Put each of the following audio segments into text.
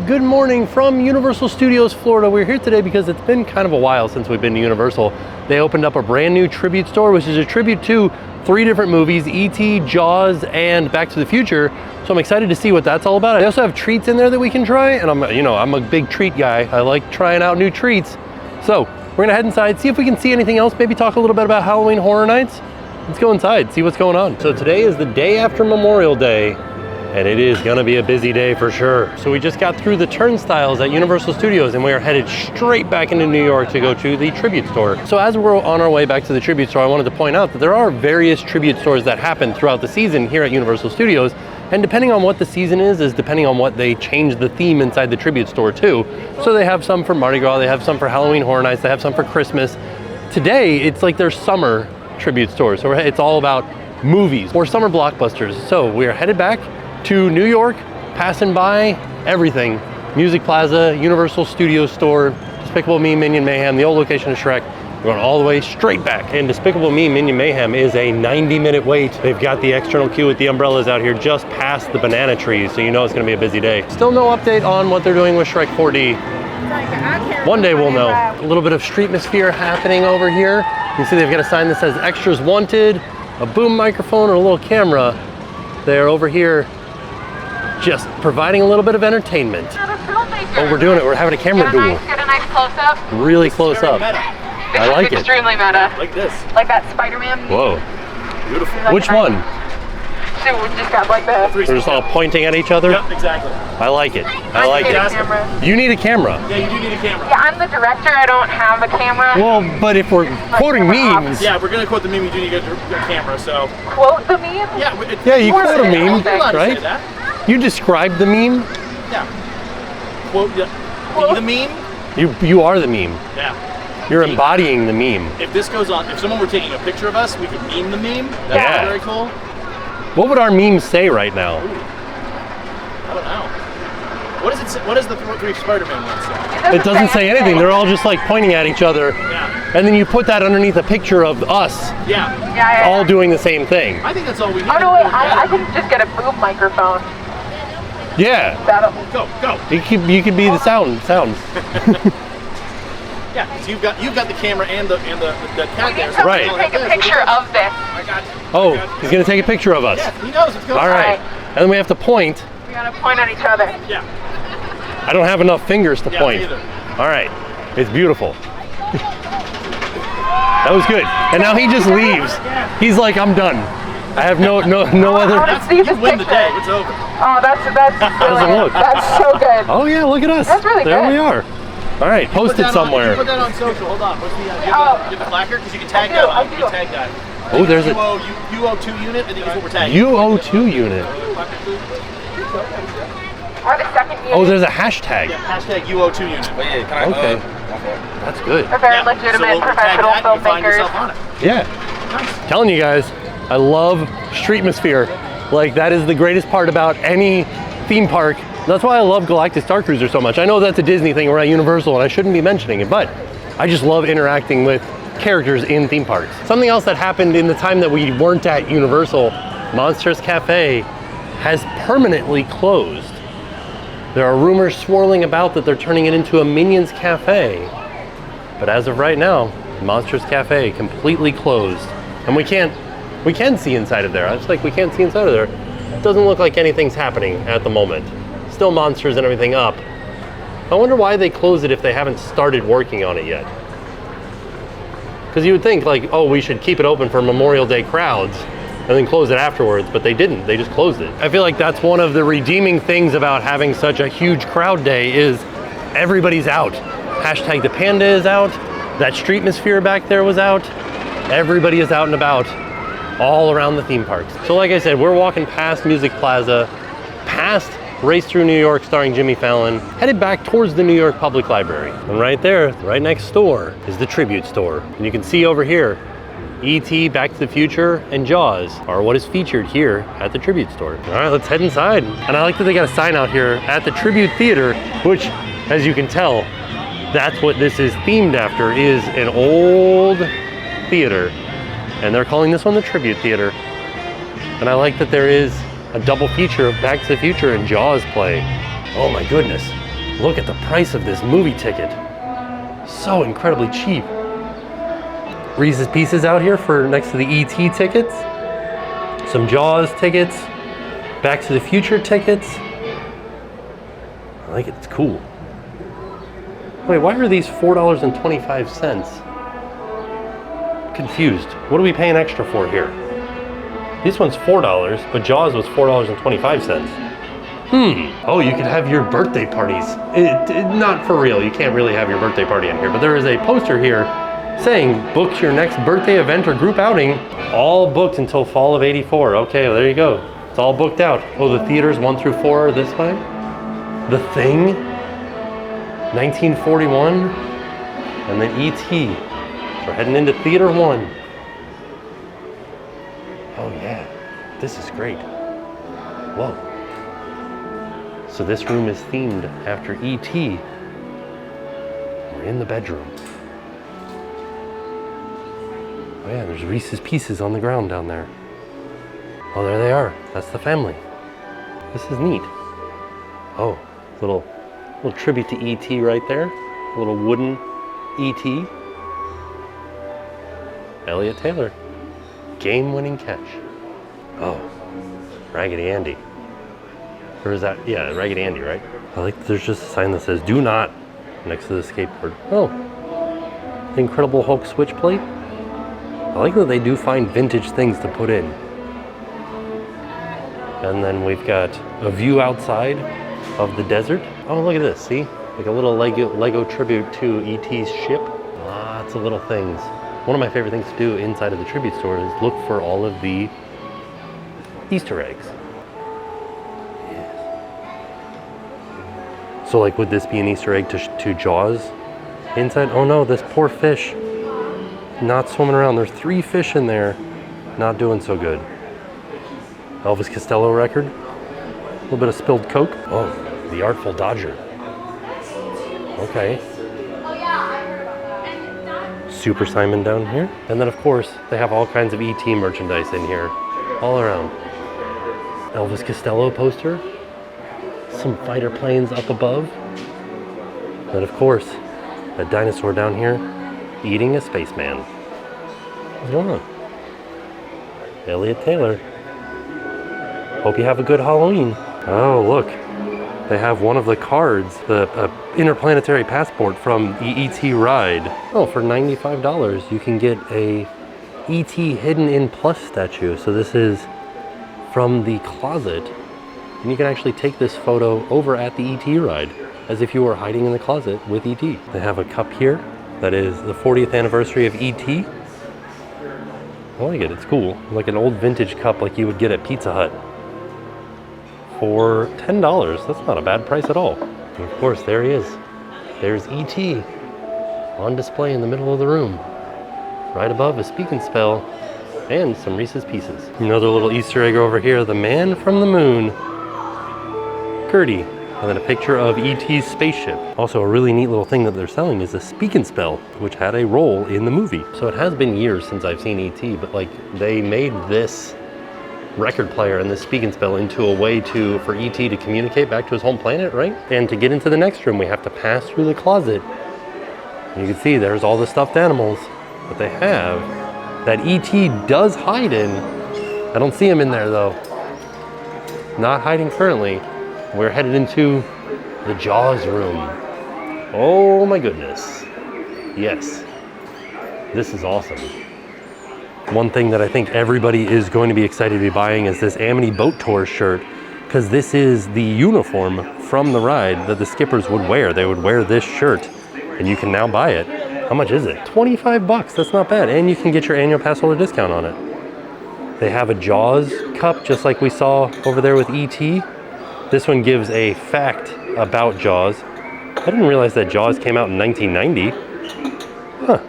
Good morning from Universal Studios, Florida. We're here today because it's been kind of a while since we've been to Universal. They opened up a brand new tribute store, which is a tribute to 3 different movies, E.T., Jaws, and Back to the Future. So I'm excited to see what that's all about. They also have treats in there that we can try, and I'm a big treat guy. I like trying out new treats. So we're gonna head inside, see if we can see anything else, maybe talk a little bit about Halloween Horror Nights. Let's go inside, see what's going on. So today is the day after Memorial Day, and it is gonna be a busy day for sure. So we just got through the turnstiles at Universal Studios and we are headed straight back into New York to go to the tribute store. So as we're on our way back to the tribute store, I wanted to point out that there are various tribute stores that happen throughout the season here at Universal Studios. And depending on what the season is depending on what they change the theme inside the tribute store too. So they have some for Mardi Gras, they have some for Halloween Horror Nights, they have some for Christmas. Today, it's like their summer tribute store. So it's all about movies or summer blockbusters. So we are headed back to New York, passing by everything. Music Plaza, Universal Studios store, Despicable Me, Minion Mayhem, the old location of Shrek. We're going all the way straight back. And Despicable Me, Minion Mayhem is a 90-minute wait. They've got the external queue with the umbrellas out here just past the banana trees, so you know it's gonna be a busy day. Still no update on what they're doing with Shrek 4D. One day we'll know. A little bit of streetmosphere happening over here. You see they've got a sign that says extras wanted, a boom microphone, or a little camera. They're over here just providing a little bit of entertainment. Oh, we're doing it. We're having a camera duel. Get a nice close-up. Really close up. I like it. Extremely meta. Like this. Like that Spider-Man. Whoa. Beautiful. Like Which one? So we just got like the... They're just all pointing at each other? Yep, exactly. I like it. I like it. Camera. You need a camera. Yeah, you do need a camera. Yeah, I'm the director. I don't have a camera. Well, but if we're quoting memes. Yeah, we're gonna quote the meme. You do need a camera, so. Quote the meme? Yeah, you quote a meme, right? That. You describe the meme. Yeah. Quote the meme. You are the meme. Yeah. You're embodying the meme. If this goes on, if someone were taking a picture of us, we could meme the meme. That's very cool. What would our memes say right now? Ooh. I don't know. What does it say? What does the 3 Spider-Man one say? It doesn't say anything. They're all just like pointing at each other. Yeah. And then you put that underneath a picture of us. Yeah. All doing the same thing. I think that's all we need. Oh no, wait, I can just get a boom microphone. Yeah. Go. You could be the sounds. Yeah, so you've got the camera and the cat there. Right. Take a picture of this. I got you. Oh, he's gonna take a picture of us. Yeah, he knows. Let's go. All right. And then we have to point. We gotta point at each other. Yeah. I don't have enough fingers to point. Me either. All right. It's beautiful. That was good. And now he just leaves. He's like, I'm done. I have no other. You win the day. It's over. Oh, that's How does it look? That's so good. Oh yeah, look at us. That's really there good. we are. All right, post it somewhere. Put that on social. Hold on. What's the get the placard? Because you can tag that. You can tag that. Oh, there's a UO2 unit. I think is what we're tagging. UO2 unit. Or the second unit. Oh, there's a hashtag. Yeah, hashtag UO2 unit. Wait, can I? Okay. That's good. They're very legitimate professional filmmakers. Yeah. Telling you guys, I love streetmosphere. Like, that is the greatest part about any theme park. That's why I love Galactic Star Cruiser so much. I know that's a Disney thing, we're at Universal and I shouldn't be mentioning it, but I just love interacting with characters in theme parks. Something else that happened in the time that we weren't at Universal, Monsters Cafe has permanently closed. There are rumors swirling about that they're turning it into a Minions Cafe. But as of right now, Monsters Cafe completely closed. And we can see inside of there. It's like we can't see inside of there. It doesn't look like anything's happening at the moment. Still monsters and everything up. I wonder why they closed it if they haven't started working on it yet. Because you would think like, oh, we should keep it open for Memorial Day crowds and then close it afterwards, but they didn't. They just closed it. I feel like that's one of the redeeming things about having such a huge crowd day is everybody's out. Hashtag the panda is out. That streetmosphere back there was out. Everybody is out and about all around the theme parks. So like I said, we're walking past Music Plaza, past Race Through New York starring Jimmy Fallon, headed back towards the New York Public Library. And right there, right next door, is the tribute store. And you can see over here, E.T., Back to the Future, and Jaws are what is featured here at the tribute store. All right, let's head inside. And I like that they got a sign out here at the Tribute Theater, which, as you can tell, that's what this is themed after, is an old theater. And they're calling this one the Tribute Theater. And I like that there is a double feature of Back to the Future and Jaws play. Oh my goodness. Look at the price of this movie ticket. So incredibly cheap. Reese's Pieces out here for next to the E.T. tickets. Some Jaws tickets. Back to the Future tickets. I like it, it's cool. Wait, why are these $4.25? Confused. What are we paying extra for here? This one's $4, but Jaws was $4.25. Oh, you could have your birthday parties. Not for real, you can't really have your birthday party in here, but there is a poster here saying, book your next birthday event or group outing. All booked until fall of '84. Okay, well, there you go. It's all booked out. Oh, the theaters 1 through 4 are this way? The Thing, 1941, and then E.T. We're heading into Theater 1. Oh yeah, this is great. Whoa. So this room is themed after E.T. We're in the bedroom. Oh yeah, there's Reese's Pieces on the ground down there. Oh, there they are. That's the family. This is neat. Oh, little tribute to E.T. right there. A little wooden E.T. Elliot Taylor. Game-winning catch. Oh, Raggedy Andy. Or is that, yeah, Raggedy Andy, right? I like there's just a sign that says, do not, next to the skateboard. Oh, Incredible Hulk switch plate. I like that they do find vintage things to put in. And then we've got a view outside of the desert. Oh, look at this, see? Like a little Lego tribute to E.T.'s ship. Lots of little things. One of my favorite things to do inside of the tribute store is look for all of the Easter eggs. Yes. So like, would this be an Easter egg to Jaws inside? Oh no, this poor fish, not swimming around. There's 3 fish in there, not doing so good. Elvis Costello record. A little bit of spilled Coke. Oh, the Artful Dodger. Okay. Super Simon down here. And then of course, they have all kinds of E.T. merchandise in here, all around. Elvis Costello poster. Some fighter planes up above. And of course, a dinosaur down here eating a spaceman. What's going on? Elliot Taylor. Hope you have a good Halloween. Oh, look. They have one of the cards, the interplanetary passport from the E.T. ride. Oh, for $95, you can get a E.T. hidden in plus statue. So this is from the closet. And you can actually take this photo over at the E.T. ride as if you were hiding in the closet with E.T. They have a cup here that is the 40th anniversary of E.T. I like it, it's cool. Like an old vintage cup like you would get at Pizza Hut. For $10, that's not a bad price at all. And of course, there he is. There's E.T. on display in the middle of the room. Right above a Speak and Spell and some Reese's Pieces. Another little Easter egg over here, the man from the moon, Gertie. And then a picture of E.T.'s spaceship. Also, a really neat little thing that they're selling is a Speak and Spell, which had a role in the movie. So it has been years since I've seen E.T., but like they made this record player and this Speak and Spell into a way for E.T. to communicate back to his home planet, right? And to get into the next room, we have to pass through the closet. And you can see there's all the stuffed animals that they have that E.T. does hide in. I don't see him in there though. Not hiding currently. We're headed into the Jaws room. Oh my goodness. Yes, this is awesome. One thing that I think everybody is going to be excited to be buying is this Amity Boat Tour shirt, because this is the uniform from the ride that the skippers would wear. They would wear this shirt, and you can now buy it. How much is it? 25 bucks, that's not bad. And you can get your annual pass holder discount on it. They have a Jaws cup, just like we saw over there with E.T. This one gives a fact about Jaws. I didn't realize that Jaws came out in 1990. Huh.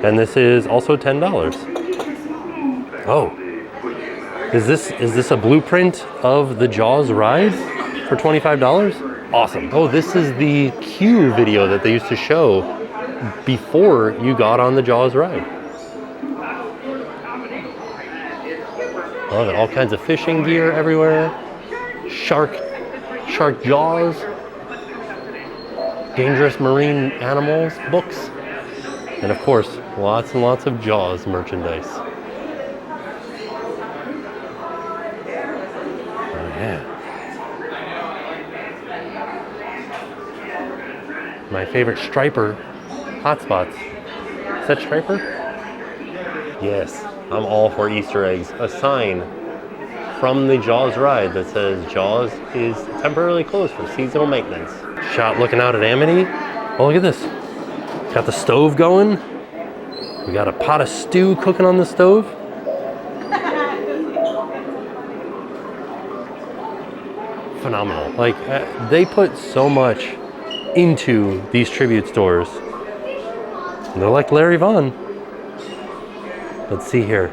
And this is also $10. Oh, is this a blueprint of the Jaws ride for $25? Awesome. Oh, this is the Q video that they used to show before you got on the Jaws ride. I love it. All kinds of fishing gear everywhere. Shark jaws. dangerous marine animals books. And of course, lots and lots of Jaws merchandise. Oh yeah. My favorite Striper hotspots. Is that Striper? Yes, I'm all for Easter eggs. A sign from the Jaws ride that says Jaws is temporarily closed for seasonal maintenance. Shot looking out at Amity. Oh, look at this. Got the stove going. We got a pot of stew cooking on the stove. Phenomenal. Like, they put so much into these tribute stores. And they're like Larry Vaughn. Let's see here.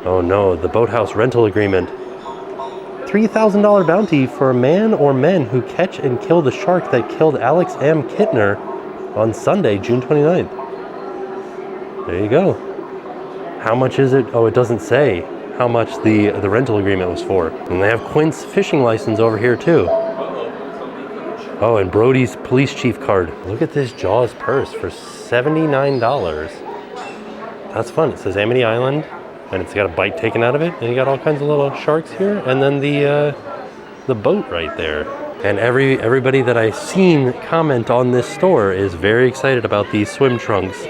Oh no, the boathouse rental agreement. $3,000 bounty for a man or men who catch and kill the shark that killed Alex M. Kittner on Sunday, June 29th. There you go. How much is it? Oh, it doesn't say how much the rental agreement was for. And they have Quint's fishing license over here too. Oh, and Brody's police chief card. Look at this Jaws purse for $79. That's fun. It says Amity Island, and it's got a bite taken out of it, and you got all kinds of little sharks here, and then the boat right there. And everybody that I've seen comment on this store is very excited about these swim trunks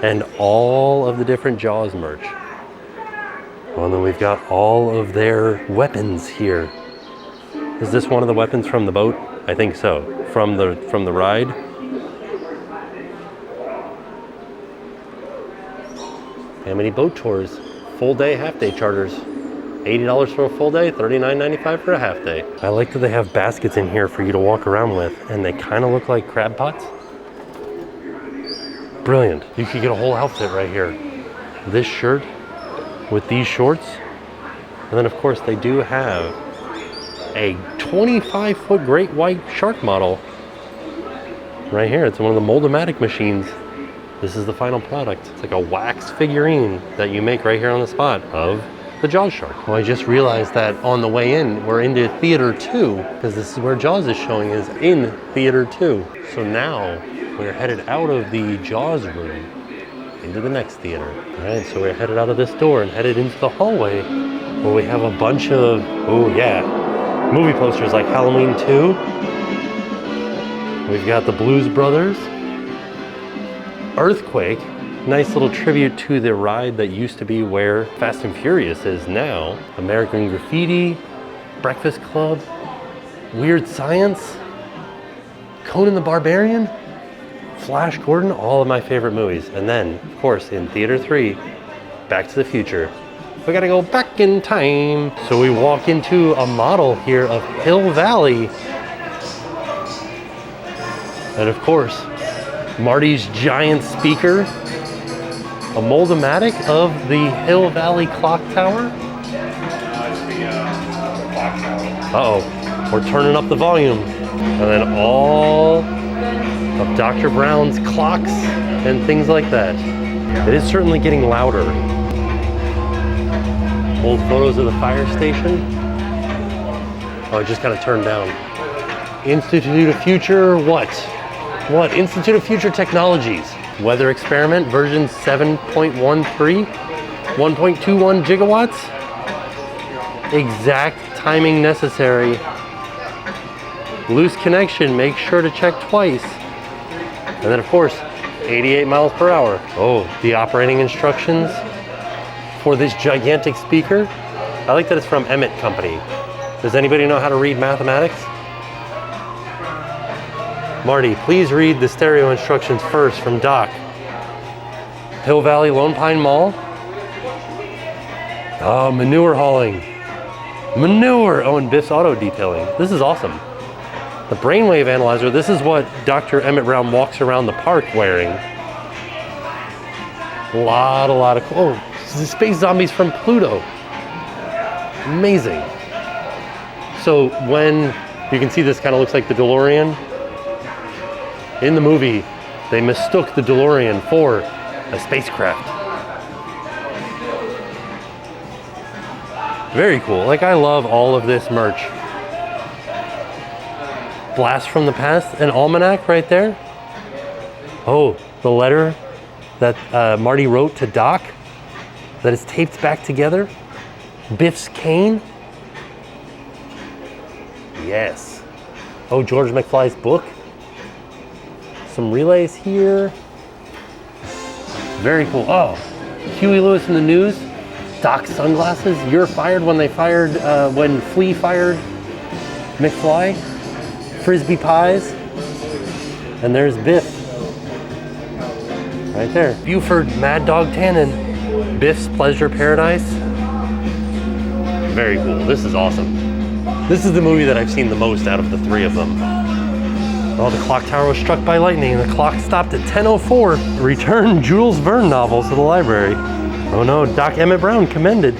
and all of the different Jaws merch. Well, and then we've got all of their weapons here. Is this one of the weapons from the boat? I think so. From the ride. Amity Boat Tours, full day, half day charters. $80 for a full day, $39.95 for a half day. I like that they have baskets in here for you to walk around with, and they kind of look like crab pots. Brilliant. You could get a whole outfit right here. This shirt with these shorts. And then of course they do have a 25-foot great white shark model right here. It's one of the Mold-O-Matic machines. This is the final product. It's like a wax figurine that you make right here on the spot of the Jaws shark. Well, I just realized that on the way in, we're into Theater 2, because this is where Jaws is showing, is in Theater 2. So now we're headed out of the Jaws room into the next theater. All right, so we're headed out of this door and headed into the hallway where we have a bunch of, oh yeah, movie posters like Halloween 2. We've got the Blues Brothers. Earthquake, nice little tribute to the ride that used to be where Fast and Furious is now. American Graffiti, Breakfast Club, Weird Science, Conan the Barbarian, Flash Gordon, all of my favorite movies. And then, of course, in Theater 3, Back to the Future. We gotta go back in time. So we walk into a model here of Hill Valley. And of course, Marty's giant speaker, a Mold-O-Matic of the Hill Valley Clock Tower. It's the clock tower. Uh-oh, we're turning up the volume. And then all of Dr. Brown's clocks and things like that. It is certainly getting louder. Old photos of the fire station. Oh, it just kind of turned down. Institute of Future, what? What? Institute of Future Technologies. Weather experiment version 7.13, 1.21 gigawatts. Exact timing necessary. Loose connection, make sure to check twice. And then of course, 88 miles per hour. Oh, the operating instructions for this gigantic speaker. I like that it's from Emmett Company. Does anybody know how to read mathematics? Marty, please read the stereo instructions first from Doc. Hill Valley Lone Pine Mall. Oh, manure hauling. Manure! Oh, and Biff's Auto Detailing. This is awesome. The brainwave analyzer, this is what Dr. Emmett Brown walks around the park wearing. A lot of cool. Oh, this is Space Zombies from Pluto. Amazing. So when you can see, this kind of looks like the DeLorean. In the movie, they mistook the DeLorean for a spacecraft. Very cool. Like, I love all of this merch. Blast from the Past, an almanac right there. Oh, the letter that Marty wrote to Doc that is taped back together. Biff's cane. Yes. Oh, George McFly's book. Some relays here. Very cool. Oh, Huey Lewis in the News. Doc's sunglasses. You're fired when when Flea fired McFly. Frisbee pies. And there's Biff. Right there. Buford Mad Dog Tannen. Biff's Pleasure Paradise. Very cool. This is awesome. This is the movie that I've seen the most out of the three of them. Oh, the clock tower was struck by lightning and the clock stopped at 10:04. Return Jules Verne novels to the library. Oh no, Doc Emmett Brown commended.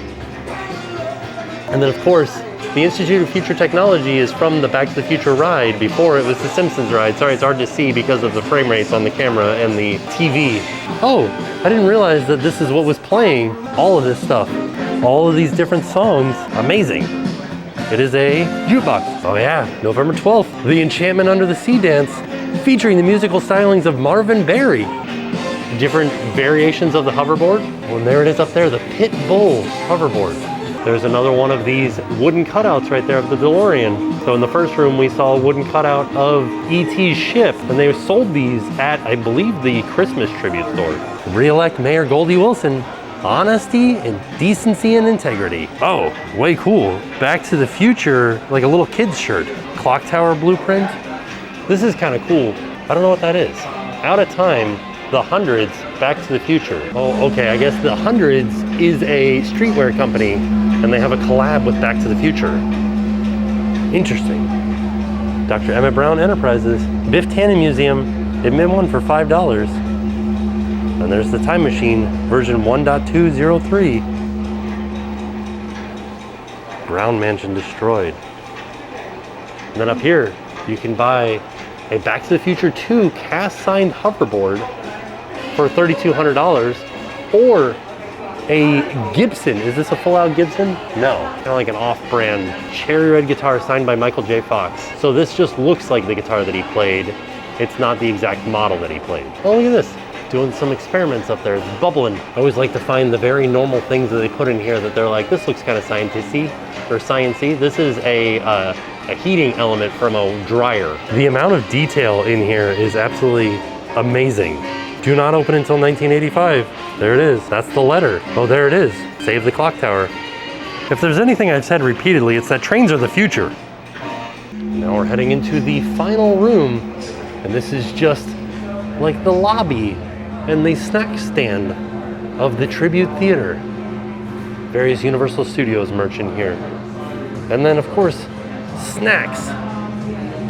And then of course, the Institute of Future Technology is from the Back to the Future ride. Before it was the Simpsons ride. Sorry, it's hard to see because of the frame rates on the camera and the TV. Oh, I didn't realize that this is what was playing. All of this stuff. All of these different songs. Amazing. It is a jukebox. Oh yeah, November 12th. The Enchantment Under the Sea dance featuring the musical stylings of Marvin Berry. Different variations of the hoverboard. Well, and there it is up there, the Pit Bull hoverboard. There's another one of these wooden cutouts right there of the DeLorean. So in the first room, we saw a wooden cutout of E.T.'s ship, and they sold these at, I believe, the Christmas tribute store. Re-elect Mayor Goldie Wilson. Honesty and decency and integrity. Oh, way cool. Back to the Future, like a little kid's shirt. Clock tower blueprint. This is kind of cool. I don't know what that is. Out of time, the Hundreds, Back to the Future. Oh, okay, I guess the Hundreds is a streetwear company and they have a collab with Back to the Future. Interesting. Dr. Emmett Brown Enterprises. Biff Tannen Museum. Admit one for $5. And there's the Time Machine, version 1.203. Brown Mansion destroyed. And then up here, you can buy a Back to the Future 2 cast-signed hoverboard for $3,200, or a Gibson. Is this a full-out Gibson? No, kind of like an off-brand cherry red guitar signed by Michael J. Fox. So this just looks like the guitar that he played. It's not the exact model that he played. Oh, look at this. Doing some experiments up there, it's bubbling. I always like to find the very normal things that they put in here that they're like, this looks kind of science-y or science-y. This is a heating element from a dryer. The amount of detail in here is absolutely amazing. Do not open until 1985. There it is, that's the letter. Oh, there it is, save the clock tower. If there's anything I've said repeatedly, it's that trains are the future. Now we're heading into the final room, and this is just like the lobby and the snack stand of the Tribute Theater. Various Universal Studios merch in here. And then of course, snacks.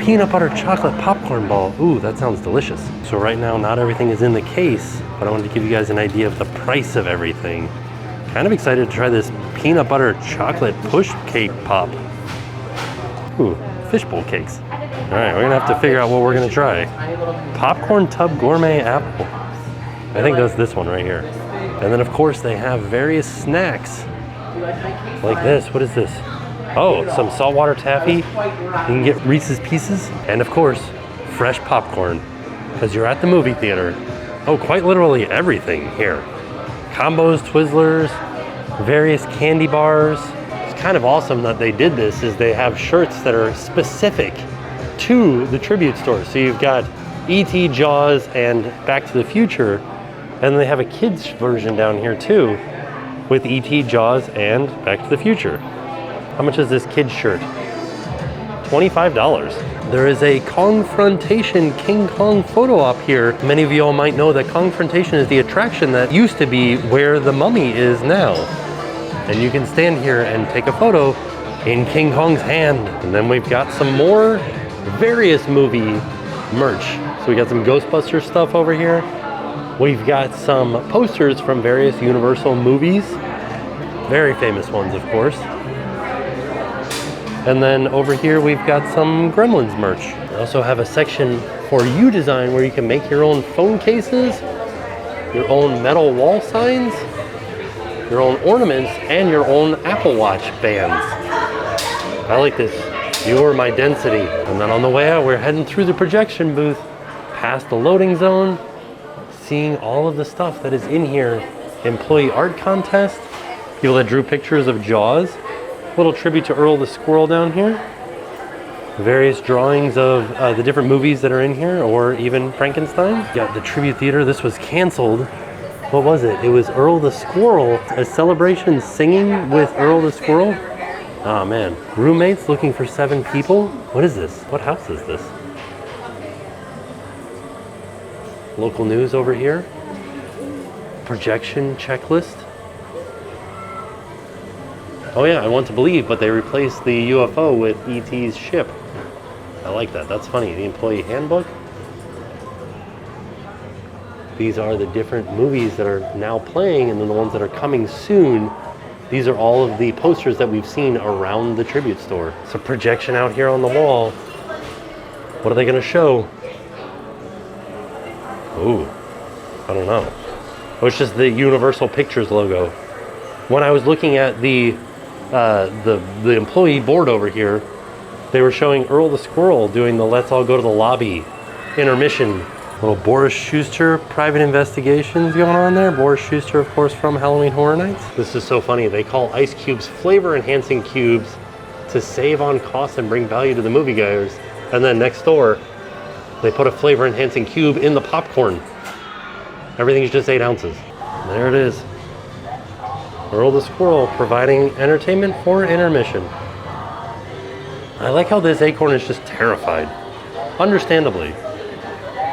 Peanut butter chocolate popcorn ball. Ooh, that sounds delicious. So right now, not everything is in the case, but I wanted to give you guys an idea of the price of everything. Kind of excited to try this peanut butter chocolate push cake pop. Ooh, fishbowl cakes. All right, we're gonna have to figure out what we're gonna try. Popcorn tub gourmet apple. I think that's this one right here. And then of course they have various snacks like this. What is this? Oh, some saltwater taffy. You can get Reese's Pieces. And of course, fresh popcorn, because you're at the movie theater. Oh, quite literally everything here. Combos, Twizzlers, various candy bars. It's kind of awesome that they did this, is they have shirts that are specific to the tribute store. So you've got E.T., Jaws, and Back to the Future. And they have a kids version down here too, with E.T., Jaws, and Back to the Future. How much is this kid's shirt? $25. There is a Kongfrontation King Kong photo op here. Many of you all might know that Kongfrontation is the attraction that used to be where the mummy is now. And you can stand here and take a photo in King Kong's hand. And then we've got some more various movie merch. So we got some Ghostbusters stuff over here. We've got some posters from various Universal movies. Very famous ones, of course. And then over here, we've got some Gremlins merch. We also have a section for U Design where you can make your own phone cases, your own metal wall signs, your own ornaments, and your own Apple Watch bands. I like this. You're my density. And then on the way out, we're heading through the projection booth, past the loading zone, seeing all of the stuff that is in here. Employee art contest, people that drew pictures of Jaws, little tribute to Earl the Squirrel down here, various drawings of the different movies that are in here, or even Frankenstein. Got the tribute theater. This was canceled. What was it? It was Earl the Squirrel, a celebration singing with Earl the Squirrel. Oh man, roommates looking for 7 people. What is this? What house is this? Local news over here. Projection checklist. Oh yeah, I want to believe, but they replaced the UFO with ET's ship. I like that, that's funny. The employee handbook. These are the different movies that are now playing and then the ones that are coming soon. These are all of the posters that we've seen around the tribute store. It's a projection out here on the wall. What are they gonna show? Ooh, I don't know. Oh, it's just the Universal Pictures logo. When I was looking at the employee board over here, they were showing Earl the Squirrel doing the Let's All Go to the Lobby intermission. Little Boris Schuster private investigations going on there. Boris Schuster, of course, from Halloween Horror Nights. This is so funny. They call ice cubes flavor enhancing cubes to save on costs and bring value to the moviegoers. And then next door, they put a flavor enhancing cube in the popcorn. Everything's just 8 ounces. There it is. Earl the Squirrel providing entertainment for intermission. I like how this acorn is just terrified. Understandably.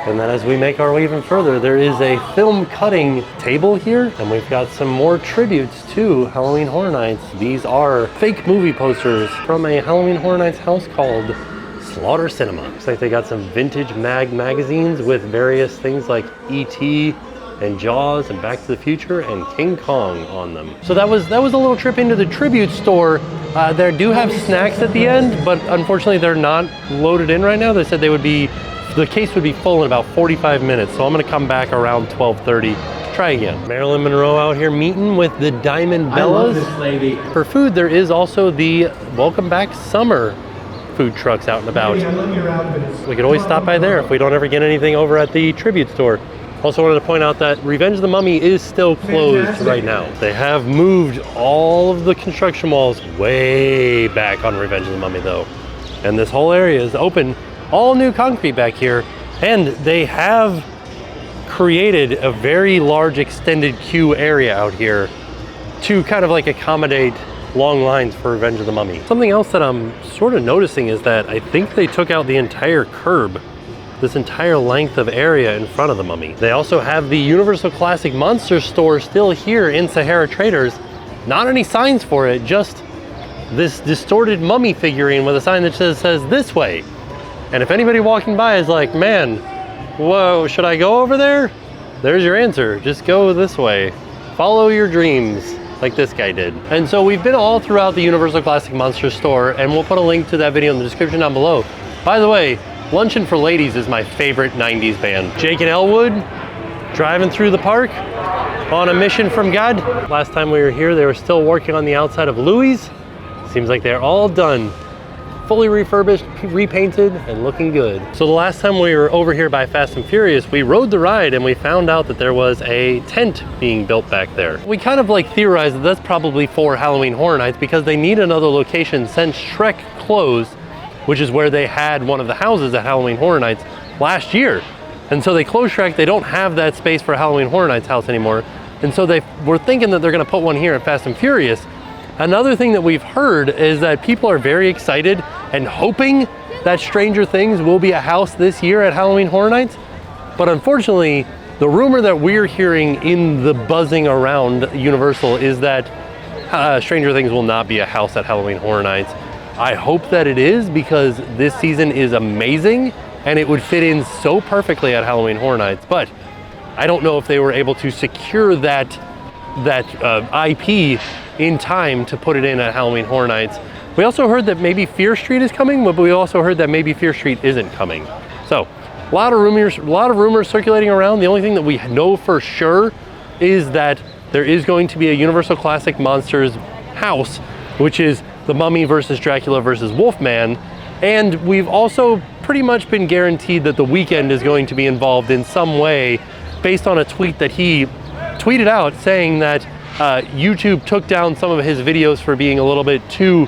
And then as we make our way even further, there is a film cutting table here, and we've got some more tributes to Halloween Horror Nights. These are fake movie posters from a Halloween Horror Nights house called Slaughter Cinema. Looks like they got some vintage magazines with various things like E.T. and Jaws and Back to the Future and King Kong on them. So that was a little trip into the tribute store. They do have snacks at the end, but unfortunately they're not loaded in right now. They said the case would be full in about 45 minutes, so I'm gonna come back around 12:30. Try again. Marilyn Monroe out here meeting with the Diamond Bellas. I love this lady. For food, there is also the Welcome Back Summer food trucks out and about. We could always stop by there if we don't ever get anything over at the tribute store. Also wanted to point out that Revenge of the Mummy is still closed right now. They have moved all of the construction walls way back on Revenge of the Mummy though. And this whole area is open, all new concrete back here. And they have created a very large extended queue area out here to kind of like accommodate long lines for Revenge of the Mummy. Something else that I'm sort of noticing is that I think they took out the entire curb, this entire length of area in front of the Mummy. They also have the Universal Classic Monster store still here in Sahara Traders. Not any signs for it, just this distorted mummy figurine with a sign that says this way. And if anybody walking by is like, man, whoa, should I go over there? There's your answer, just go this way. Follow your dreams, like this guy did. And so we've been all throughout the Universal Classic Monster store, and we'll put a link to that video in the description down below. By the way, Luncheon for Ladies is my favorite 90s band. Jake and Elwood driving through the park on a mission from God. Last time we were here, they were still working on the outside of Louis. Seems like they're all done. Fully refurbished, repainted, and looking good. So the last time we were over here by Fast and Furious, we rode the ride and we found out that there was a tent being built back there. We kind of like theorized that that's probably for Halloween Horror Nights because they need another location since Shrek closed, which is where they had one of the houses at Halloween Horror Nights last year. And so they closed Shrek, they don't have that space for Halloween Horror Nights house anymore. And so they were thinking that they're gonna put one here at Fast and Furious. Another thing that we've heard is that people are very excited and hoping that Stranger Things will be a house this year at Halloween Horror Nights. But unfortunately, the rumor that we're hearing in the buzzing around Universal is that Stranger Things will not be a house at Halloween Horror Nights. I hope that it is because this season is amazing and it would fit in so perfectly at Halloween Horror Nights. But I don't know if they were able to secure that IP in time to put it in at Halloween Horror Nights. We also heard that maybe Fear Street is coming, but we also heard that maybe Fear Street isn't coming. So a lot of rumors circulating around. The only thing that we know for sure is that there is going to be a Universal Classic Monsters house, which is the Mummy versus Dracula versus Wolfman. And we've also pretty much been guaranteed that The Weeknd is going to be involved in some way based on a tweet that he tweeted out saying that YouTube took down some of his videos for being a little bit too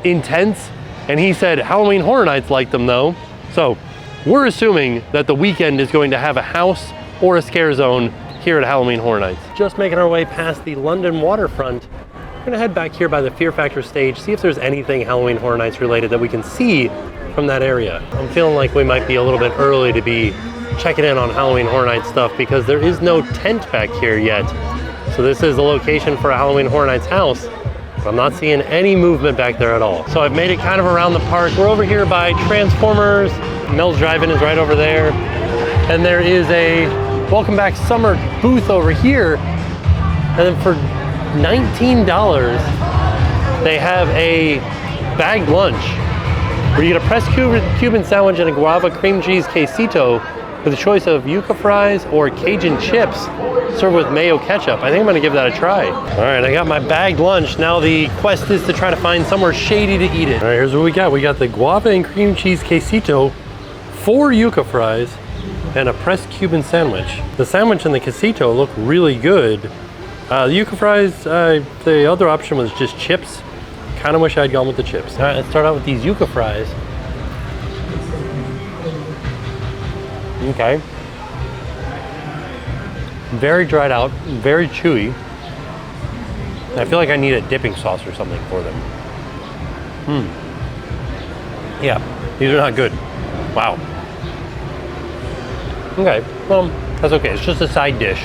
intense. And he said Halloween Horror Nights liked them though. So we're assuming that the weekend is going to have a house or a scare zone here at Halloween Horror Nights. Just making our way past the London waterfront. We're gonna head back here by the Fear Factor stage, see if there's anything Halloween Horror Nights related that we can see from that area. I'm feeling like we might be a little bit early to be checking in on Halloween Horror Nights stuff because there is no tent back here yet. So this is the location for a Halloween Horror Nights house. I'm not seeing any movement back there at all. So I've made it kind of around the park. We're over here by Transformers. Mel's Drive-In is right over there. And there is a Welcome Back Summer booth over here. And then for $19, they have a bagged lunch where you get a pressed Cuban sandwich and a guava cream cheese quesito with a choice of yuca fries or Cajun chips served with mayo ketchup. I think I'm gonna give that a try. All right, I got my bagged lunch. Now the quest is to try to find somewhere shady to eat it. All right, here's what we got. We got the guava and cream cheese quesito, 4 yuca fries, and a pressed Cuban sandwich. The sandwich and the quesito look really good. The yuca fries, the other option was just chips. Kind of wish I'd gone with the chips. All right, let's start out with these yuca fries. Okay. Very dried out, very chewy. I feel like I need a dipping sauce or something for them. Yeah, these are not good. Wow. Okay, well, that's okay. It's just a side dish.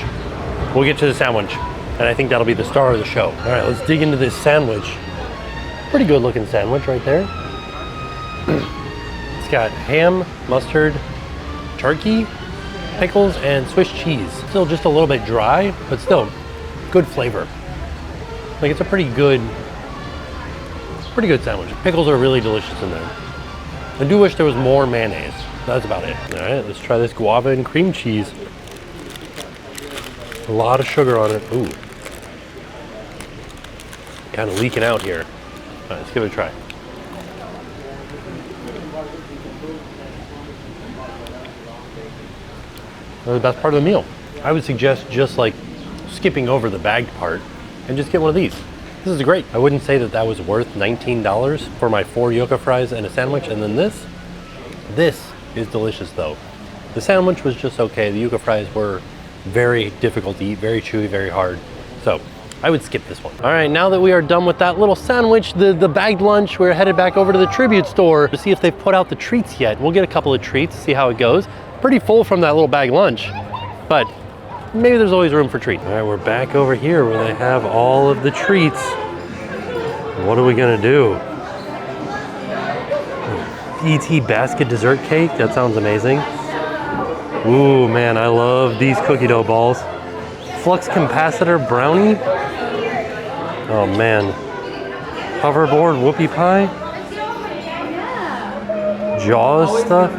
We'll get to the sandwich, and I think that'll be the star of the show. All right, let's dig into this sandwich. Pretty good looking sandwich right there. It's got ham, mustard, turkey, pickles, and Swiss cheese. Still just a little bit dry, but still good flavor. Like it's a pretty good sandwich. Pickles are really delicious in there. I do wish there was more mayonnaise. That's about it. All right, let's try this guava and cream cheese. A lot of sugar on it. Ooh. Kind of leaking out here. All right, let's give it a try. The best part of the meal. I would suggest just like skipping over the bagged part and just get one of these. This is great. I wouldn't say that that was worth $19 for my 4 yuca fries and a sandwich. And then this is delicious though. The sandwich was just okay. The yuca fries were very difficult to eat, very chewy, very hard. So I would skip this one. All right, now that we are done with that little sandwich, the bagged lunch, we're headed back over to the tribute store to see if they've put out the treats yet. We'll get a couple of treats, see how it goes. Pretty full from that little bag lunch, but maybe there's always room for treats. All right, we're back over here where they have all of the treats. What are we gonna do? ET basket dessert cake, that sounds amazing. Ooh, man, I love these cookie dough balls. Flux capacitor brownie. Oh man. Hoverboard whoopie pie. Jaws stuff.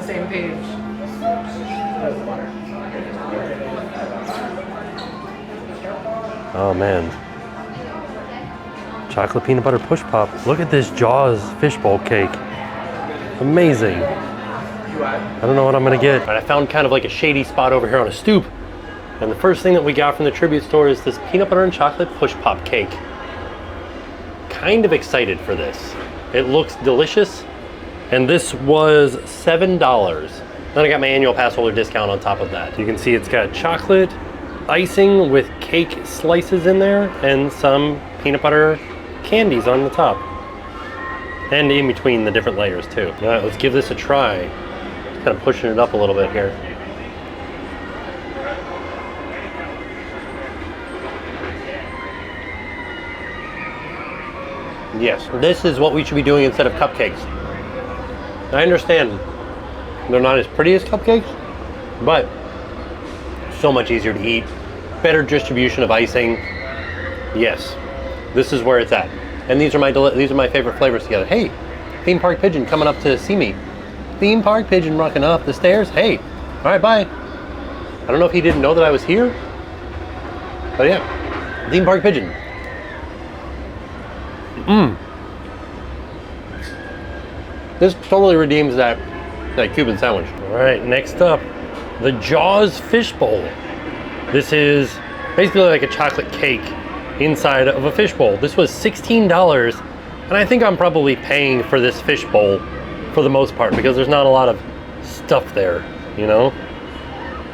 Oh man. Chocolate peanut butter push pop. Look at this Jaws fishbowl cake. Amazing. I don't know what I'm gonna get. I found kind of like a shady spot over here on a stoop. And the first thing that we got from the tribute store is this peanut butter and chocolate push pop cake. Kind of excited for this. It looks delicious. And this was $7. Then I got my annual pass holder discount on top of that. You can see it's got chocolate icing with cake slices in there and some peanut butter candies on the top. And in between the different layers too. All right, let's give this a try. Just kind of pushing it up a little bit here. Yes, this is what we should be doing instead of cupcakes. I understand they're not as pretty as cupcakes, but so much easier to eat, better distribution of icing. Yes, this is where it's at. And these are my favorite flavors together. Hey, Theme Park Pigeon coming up to see me. Theme Park Pigeon rocking up the stairs. Hey, all right, bye. I don't know if he didn't know that I was here, but yeah, Theme Park Pigeon. This totally redeems that Cuban sandwich. All right, next up, the Jaws fishbowl. This is basically like a chocolate cake inside of a fishbowl. This was $16, and I think I'm probably paying for this fishbowl for the most part because there's not a lot of stuff there, you know?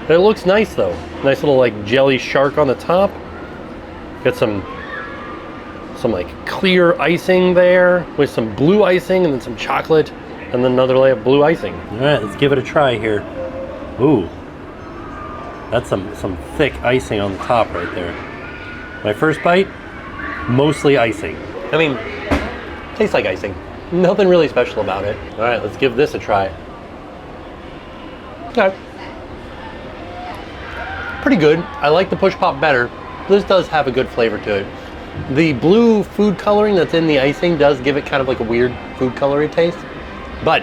But it looks nice though. Nice little like jelly shark on the top. Got some like clear icing there with some blue icing and then some chocolate and then another layer of blue icing. All right, let's give it a try here. Ooh, that's some thick icing on the top right there. My first bite, mostly icing. I mean, tastes like icing. Nothing really special about it. All right, let's give this a try. Okay. Pretty good. I like the push pop better. This does have a good flavor to it. The blue food coloring that's in the icing does give it kind of like a weird food coloring taste, but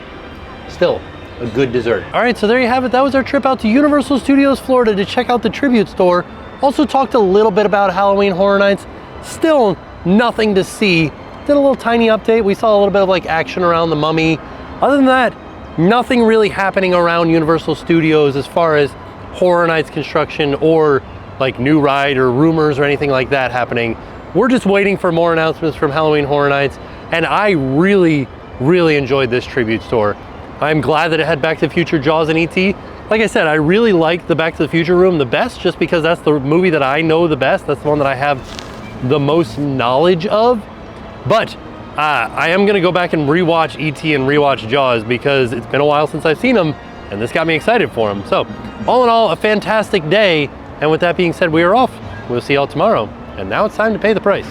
still a good dessert. All right, so there you have it. That was our trip out to Universal Studios Florida to check out the tribute store. Also talked a little bit about Halloween Horror Nights. Still nothing to see. Did a little tiny update. We saw a little bit of like action around the mummy. Other than that, nothing really happening around Universal Studios as far as Horror Nights construction or like new ride or rumors or anything like that happening. We're just waiting for more announcements from Halloween Horror Nights, and I really enjoyed this tribute store. I'm glad that it had Back to the Future, Jaws, and E.T. Like I said, I really like the Back to the Future room the best just because that's the movie that I know the best. That's the one that I have the most knowledge of. But I am gonna go back and rewatch E.T. and rewatch Jaws because it's been a while since I've seen them, and this got me excited for them. So all in all, a fantastic day. And with that being said, we are off. We'll see y'all tomorrow. And now it's time to pay the price.